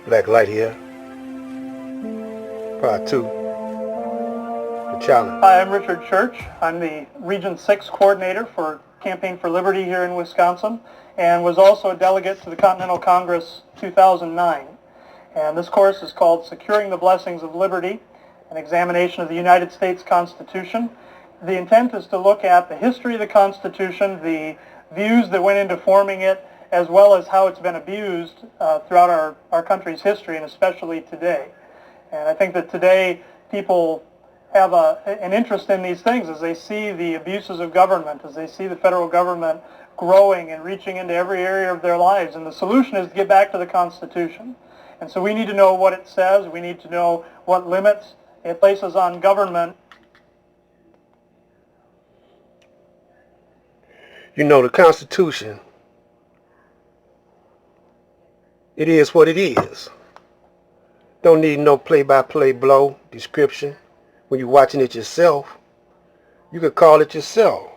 Black Light here. Part 2. The challenge. Hi, I'm Richard Church. I'm the Region 6 coordinator for Campaign for Liberty here in Wisconsin and was also a delegate to the Continental Congress 2009. And this course is called Securing the Blessings of Liberty, an examination of the United States Constitution. The intent is to look at the history of the Constitution, the views that went into forming it, as well as how it's been abused throughout our country's history, and especially today. And I think that today people have an interest in these things as they see the abuses of government, as they see the federal government growing and reaching into every area of their lives. And the solution is to get back to the Constitution. And so we need to know what it says. We need to know what limits it places on government. You know, the Constitution, it is what it is. Don't need no play-by-play blow description. When you're watching it yourself, you could call it yourself.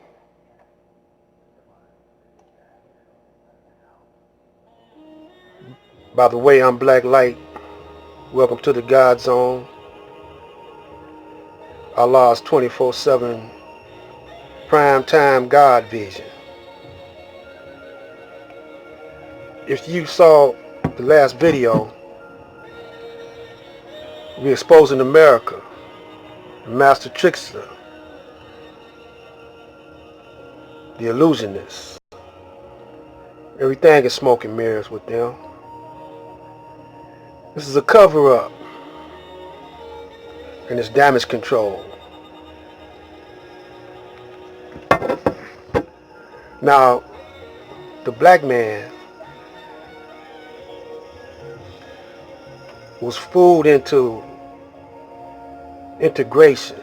By the way, I'm Black Light. Welcome to the God Zone. Allah's 24/7 prime time God vision. If you saw the last video, we're exposing America, the master trickster, the illusionists. Everything is smoke and mirrors with them. This is a cover-up, and it's damage control. Now, the black man was fooled into integration.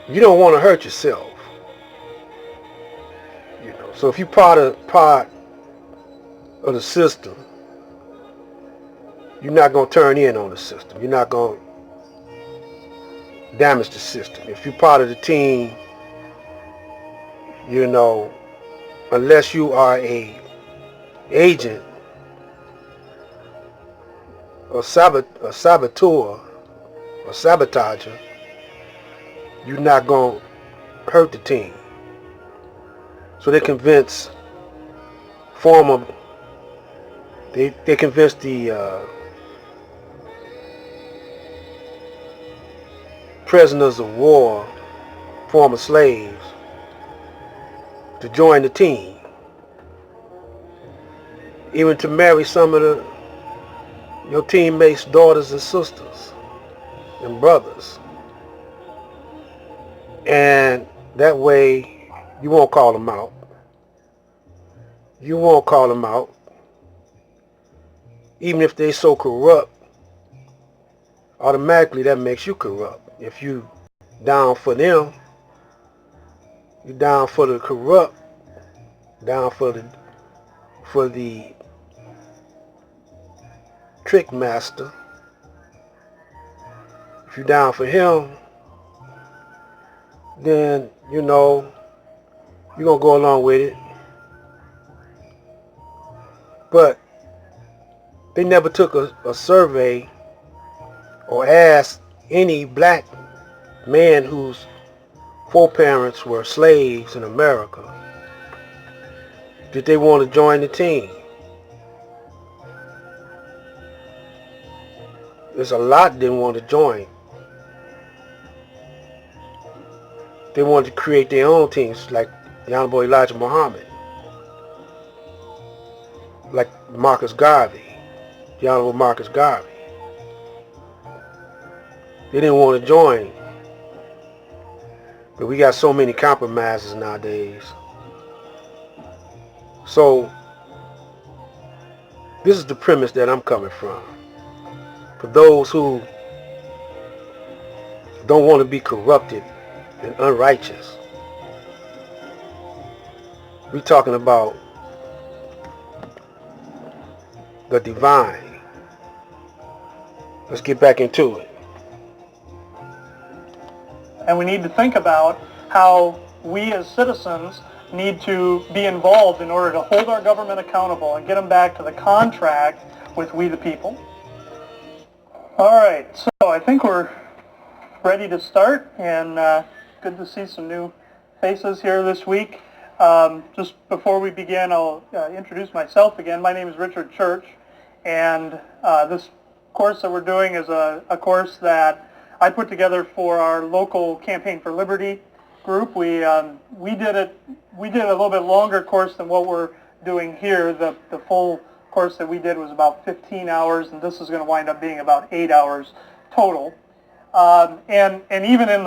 You don't want to hurt yourself. So if you're part of the system, you're not going to turn in on the system. You're not going to damage the system. If you're part of the team, unless you are a agent, a saboteur, or sabotager, you're not going to hurt the team. So they convince they convinced the prisoners of war, former slaves, to join the team, even to marry some of your teammates' daughters and sisters and brothers. And that way you won't call them out. You won't call them out. Even if they so corrupt, automatically that makes you corrupt. If you down for them, you down for the corrupt, down for the trick master. If you're down for him, then you're gonna go along with it. But they never took a survey or asked any black man whose foreparents were slaves in America, did they want to join the team? There's a lot didn't want to join. They wanted to create their own teams, like the Honorable Elijah Muhammad, like Marcus Garvey, the Honorable Marcus Garvey. They didn't want to join. But we got so many compromises nowadays. So this is the premise that I'm coming from. For those who don't want to be corrupted and unrighteous, we're talking about the divine. Let's get back into it. And we need to think about how we as citizens need to be involved in order to hold our government accountable and get them back to the contract with we the people. All right, so I think we're ready to start, and good to see some new faces here this week. Just before we begin, I'll introduce myself again. My name is Richard Church, and this course that we're doing is a course that I put together for our local Campaign for Liberty group. We did a little bit longer course than what we're doing here. The full course that we did was about 15 hours, and this is going to wind up being about 8 hours total. And even in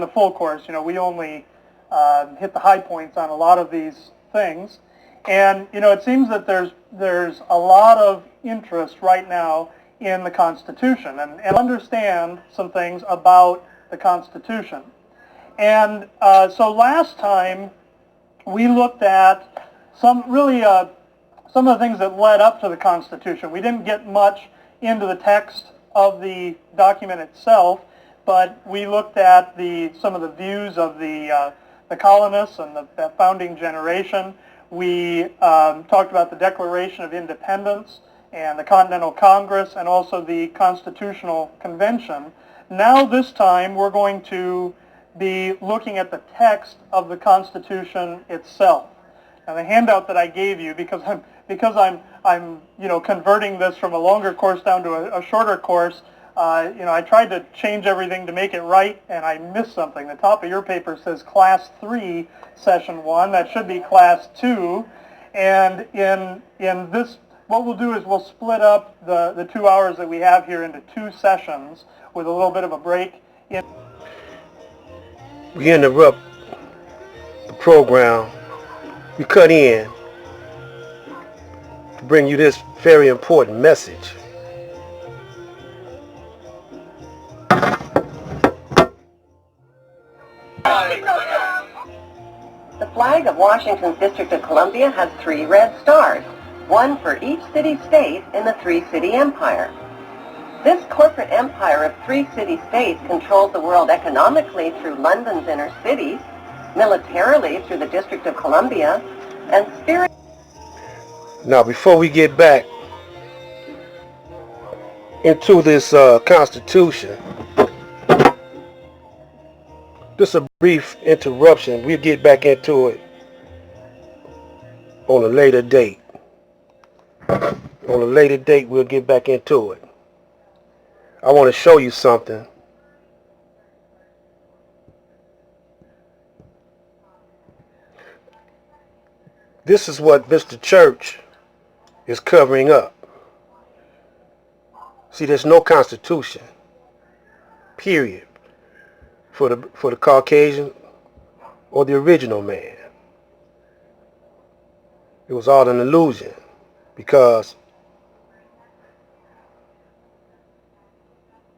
the full course, we only hit the high points on a lot of these things. And it seems that there's a lot of interest right now in the Constitution and understand some things about the Constitution. And so last time we looked at some of the things that led up to the Constitution. We didn't get much into the text of the document itself, but we looked at some of the views of the colonists and the founding generation. We talked about the Declaration of Independence and the Continental Congress and also the Constitutional Convention. Now this time we're going to be looking at the text of the Constitution itself. Now the handout that I gave you, because I'm converting this from a longer course down to a shorter course, I tried to change everything to make it right, and I missed something. The top of your paper says Class 3, Session 1. That should be Class 2. And in this, what we'll do is we'll split up the 2 hours that we have here into 2 sessions with a little bit of a break. We interrupt the program. We cut in to bring you this very important message. The flag of Washington's District of Columbia has 3 red stars, one for each city-state in the 3-city empire. This corporate empire of 3 city-states controls the world economically through London's inner cities, militarily through the District of Columbia, and spiritually. Now, before we get back into this Constitution, just a brief interruption. We'll get back into it on a later date. On a later date, we'll get back into it. I want to show you something. This is what Mr. Church is covering up. See, there's no Constitution, period, for the Caucasian or the original man. It was all an illusion, because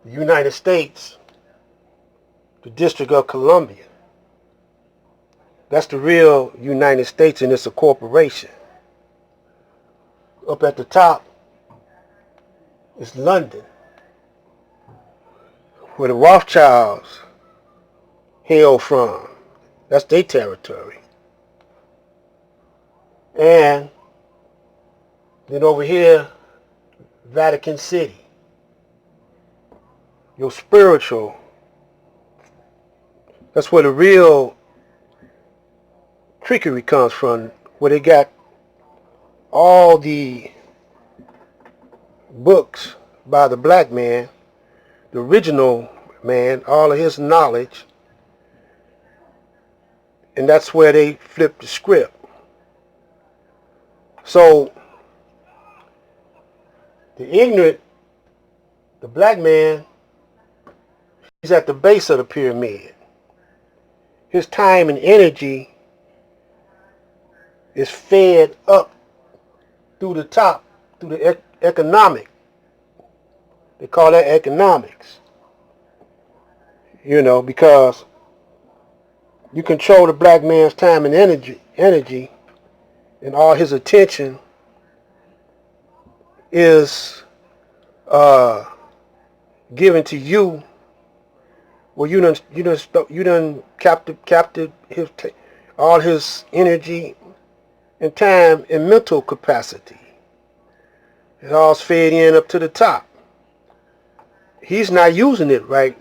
the United States, the District of Columbia, that's the real United States, and it's a corporation. Up at the top is London, where the Rothschilds hail from. That's their territory. And then over here, Vatican City. Your spiritual, that's where the real trickery comes from, where they got all the books by the black man, the original man, all of his knowledge, and that's where they flipped the script. So the ignorant, the black man, he's at the base of the pyramid. His time and energy is fed up through the top, through the economic. They call that economics. Because you control the black man's time and energy, and all his attention is given to you. Well, you done captive his all his energy and time and mental capacity. It all's fed in up to the top. He's not using it right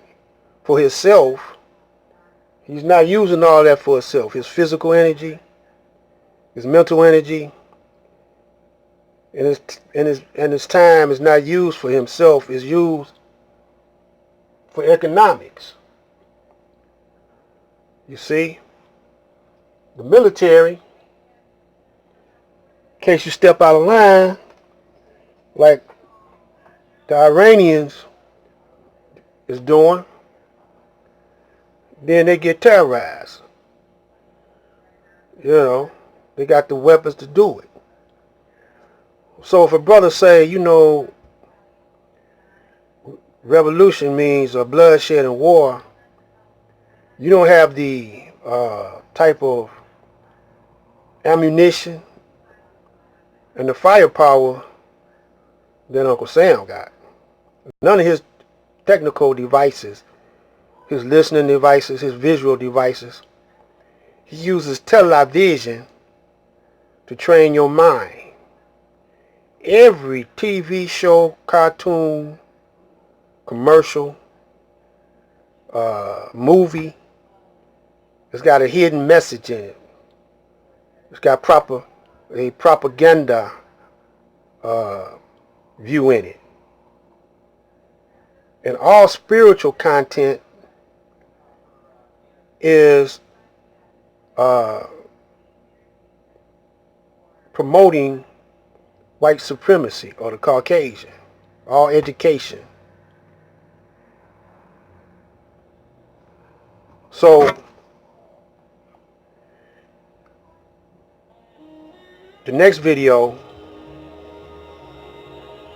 for himself. He's not using all that for himself. His physical energy, his mental energy, and his time is not used for himself. It's used for economics. You see, the military, in case you step out of line, like the Iranians is doing, then they get terrorized. You know, they got the weapons to do it. So if a brother say, you know, revolution means bloodshed and war, you don't have the type of ammunition and the firepower that Uncle Sam got. None of his technical devices, his listening devices, his visual devices, he uses television to train your mind. Every TV show, cartoon, commercial, movie, it's got a hidden message in it. It's got a propaganda view in it. And all spiritual content is promoting white supremacy or the Caucasian. All education. So the next video,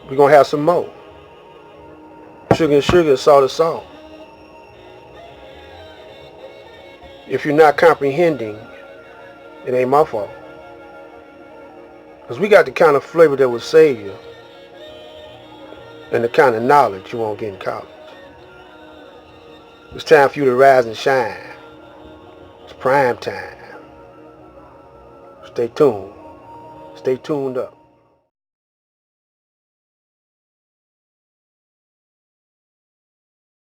we're going to have some more. Sugar and sugar, salt and salt. If you're not comprehending, it ain't my fault. Because we got the kind of flavor that will save you and the kind of knowledge you won't get in college. It's time for you to rise and shine. It's prime time. Stay tuned. Stay tuned up.